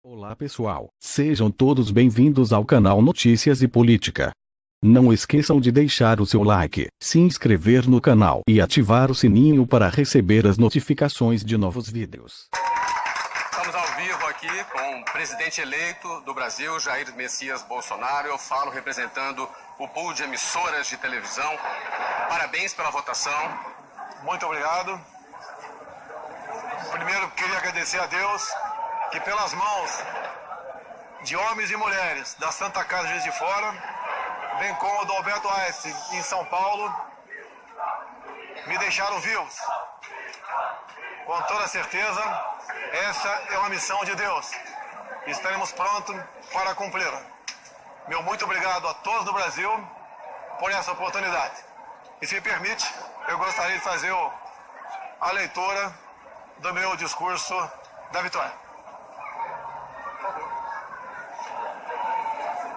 Olá pessoal, sejam todos bem-vindos ao canal Notícias e Política. Não esqueçam de deixar o seu like, se inscrever no canal e ativar o sininho para receber as notificações de novos vídeos. Estamos ao vivo aqui com o presidente eleito do Brasil, Jair Messias Bolsonaro. Eu falo representando o pool de emissoras de televisão. Parabéns pela votação. Muito obrigado. Primeiro, queria agradecer a Deus que pelas mãos de homens e mulheres da Santa Casa de Juiz de Fora, bem como do Alberto Einstein em São Paulo, me deixaram vivos. Com toda certeza, essa é uma missão de Deus. Estaremos prontos para cumpri-la. Meu muito obrigado a todos do Brasil por essa oportunidade. E se me permite, eu gostaria de fazer a leitura do meu discurso da vitória.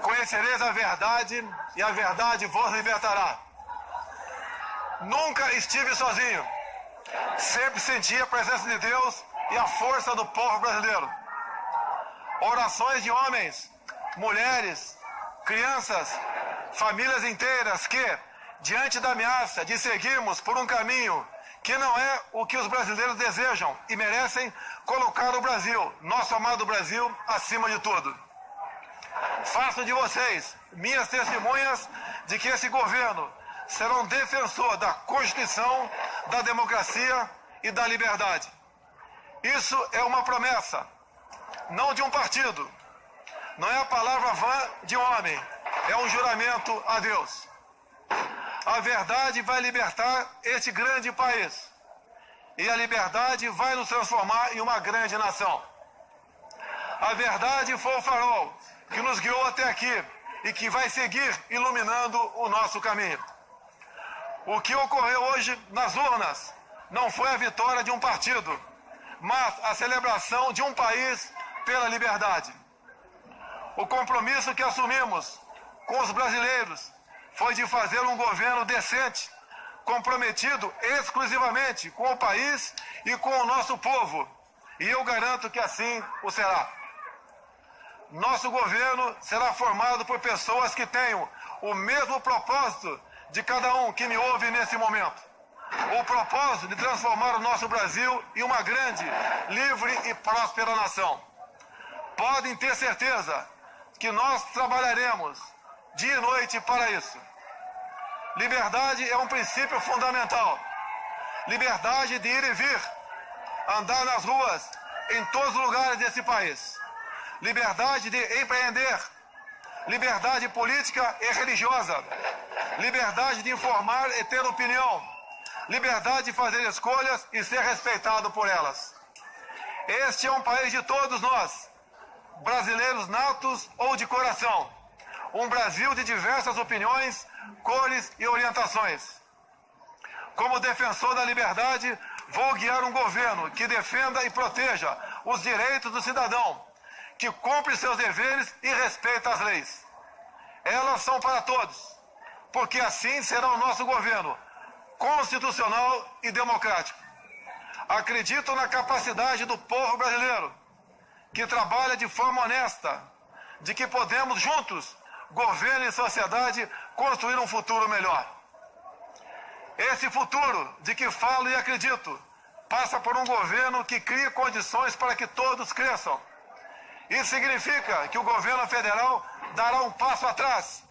Conhecereis a verdade e a verdade vos libertará. Nunca estive sozinho. Sempre senti a presença de Deus e a força do povo brasileiro. Orações de homens, mulheres, crianças, famílias inteiras que, diante da ameaça de seguirmos por um caminho que não é o que os brasileiros desejam e merecem, colocar o Brasil, nosso amado Brasil, acima de tudo. Faço de vocês minhas testemunhas de que esse governo será um defensor da Constituição, da democracia e da liberdade. Isso é uma promessa, não de um partido. Não é a palavra vã de um homem, é um juramento a Deus. A verdade vai libertar este grande país. E a liberdade vai nos transformar em uma grande nação. A verdade foi o farol que nos guiou até aqui e que vai seguir iluminando o nosso caminho. O que ocorreu hoje nas urnas não foi a vitória de um partido, mas a celebração de um país pela liberdade. O compromisso que assumimos com os brasileiros foi de fazer um governo decente, comprometido exclusivamente com o país e com o nosso povo. E eu garanto que assim o será. Nosso governo será formado por pessoas que tenham o mesmo propósito de cada um que me ouve nesse momento. O propósito de transformar o nosso Brasil em uma grande, livre e próspera nação. Podem ter certeza que nós trabalharemos dia e noite para isso. Liberdade é um princípio fundamental. Liberdade de ir e vir, andar nas ruas, em todos os lugares desse país. Liberdade de empreender, liberdade política e religiosa, liberdade de informar e ter opinião, liberdade de fazer escolhas e ser respeitado por elas. Este é um país de todos nós, brasileiros natos ou de coração, um Brasil de diversas opiniões, cores e orientações. Como defensor da liberdade, vou guiar um governo que defenda e proteja os direitos do cidadão, que cumpre seus deveres e respeita as leis. Elas são para todos, porque assim será o nosso governo, constitucional e democrático. Acredito na capacidade do povo brasileiro, que trabalha de forma honesta, de que podemos juntos, governo e sociedade, construir um futuro melhor. Esse futuro de que falo e acredito, passa por um governo que crie condições para que todos cresçam. Isso significa que o governo federal dará um passo atrás,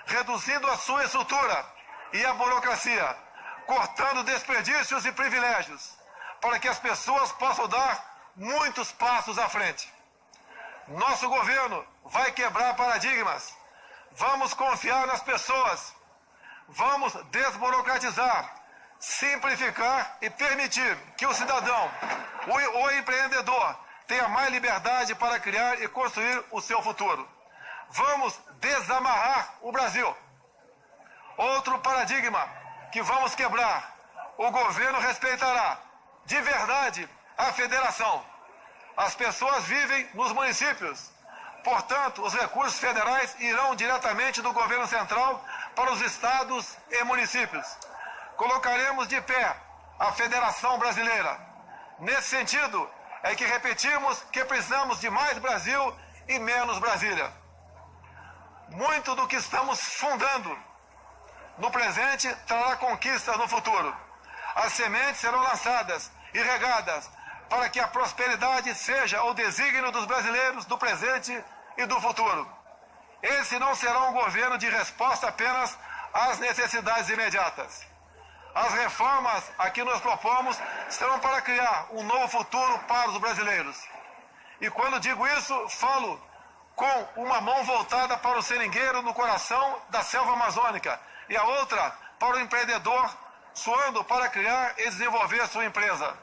reduzindo a sua estrutura e a burocracia, cortando desperdícios e privilégios, para que as pessoas possam dar muitos passos à frente. Nosso governo vai quebrar paradigmas. Vamos confiar nas pessoas. Vamos desburocratizar, simplificar e permitir que o cidadão, o empreendedor, tenha mais liberdade para criar e construir o seu futuro. Vamos desamarrar o Brasil. Outro paradigma que vamos quebrar. O governo respeitará de verdade a federação. As pessoas vivem nos municípios. Portanto, os recursos federais irão diretamente do governo central para os estados e municípios. Colocaremos de pé a Federação Brasileira. Nesse sentido, é que repetimos que precisamos de mais Brasil e menos Brasília. Muito do que estamos fundando no presente trará conquistas no futuro. As sementes serão lançadas e regadas para que a prosperidade seja o desígnio dos brasileiros do presente e do futuro. Esse não será um governo de resposta apenas às necessidades imediatas. As reformas a que nos propomos serão para criar um novo futuro para os brasileiros. E quando digo isso, falo com uma mão voltada para o seringueiro no coração da selva amazônica e a outra para o empreendedor suando para criar e desenvolver sua empresa.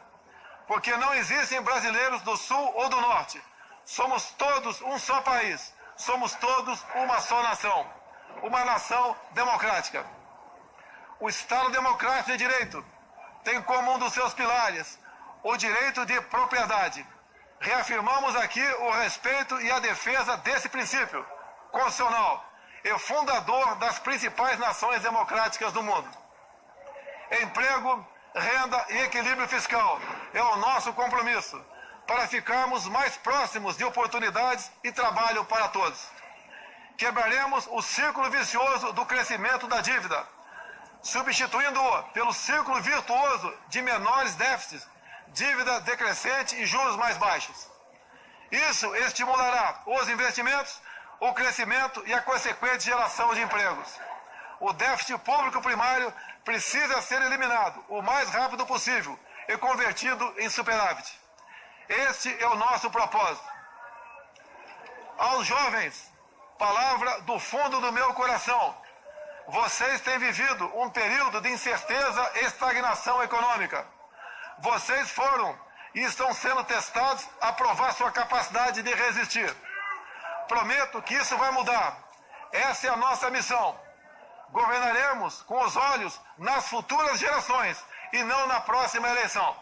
Porque não existem brasileiros do Sul ou do Norte. Somos todos um só país. Somos todos uma só nação. Uma nação democrática. O Estado Democrático de Direito tem como um dos seus pilares o direito de propriedade. Reafirmamos aqui o respeito e a defesa desse princípio constitucional e fundador das principais nações democráticas do mundo. Emprego, renda e equilíbrio fiscal é o nosso compromisso para ficarmos mais próximos de oportunidades e trabalho para todos. Quebraremos o círculo vicioso do crescimento da dívida, substituindo-o pelo círculo virtuoso de menores déficits, dívida decrescente e juros mais baixos. Isso estimulará os investimentos, o crescimento e a consequente geração de empregos. O déficit público primário precisa ser eliminado o mais rápido possível e convertido em superávit. Este é o nosso propósito. Aos jovens, palavra do fundo do meu coração. Vocês têm vivido um período de incerteza e estagnação econômica. Vocês foram e estão sendo testados a provar sua capacidade de resistir. Prometo que isso vai mudar. Essa é a nossa missão. Governaremos com os olhos nas futuras gerações e não na próxima eleição.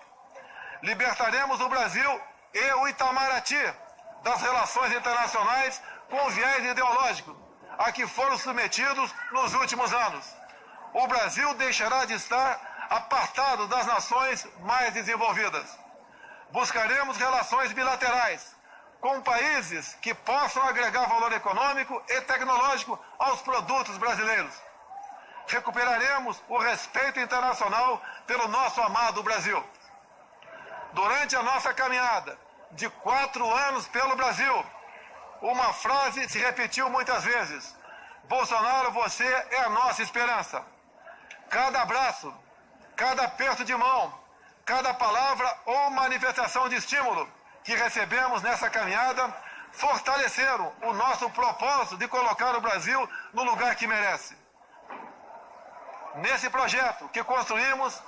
Libertaremos o Brasil e o Itamaraty das relações internacionais com viés ideológico a que foram submetidos nos últimos anos. O Brasil deixará de estar apartado das nações mais desenvolvidas. Buscaremos relações bilaterais com países que possam agregar valor econômico e tecnológico aos produtos brasileiros. Recuperaremos o respeito internacional pelo nosso amado Brasil. Durante a nossa caminhada de 4 anos pelo Brasil, uma frase se repetiu muitas vezes: Bolsonaro, você é a nossa esperança. Cada abraço, cada aperto de mão, cada palavra ou manifestação de estímulo que recebemos nessa caminhada fortaleceram o nosso propósito de colocar o Brasil no lugar que merece. Nesse projeto que construímos,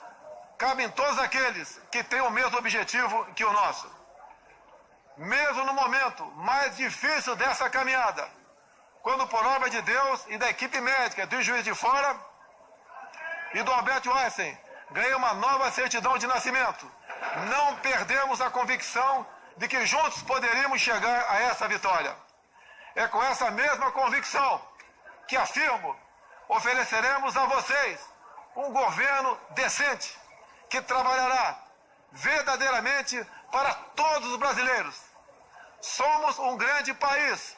cabem todos aqueles que têm o mesmo objetivo que o nosso. Mesmo no momento mais difícil dessa caminhada, quando por obra de Deus e da equipe médica do Juiz de Fora e do Albert Einstein ganhei uma nova certidão de nascimento, não perdemos a convicção de que juntos poderíamos chegar a essa vitória. É com essa mesma convicção que afirmo, ofereceremos a vocês um governo decente que trabalhará verdadeiramente para todos os brasileiros. Somos um grande país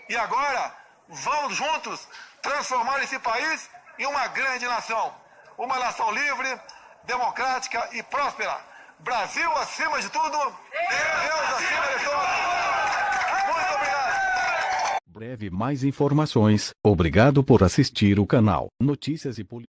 e agora vamos juntos transformar esse país em uma grande nação. Uma nação livre, democrática e próspera. Brasil acima de tudo, Deus acima de tudo. Muito obrigado. Breve mais informações. Obrigado por assistir o canal Notícias e Política.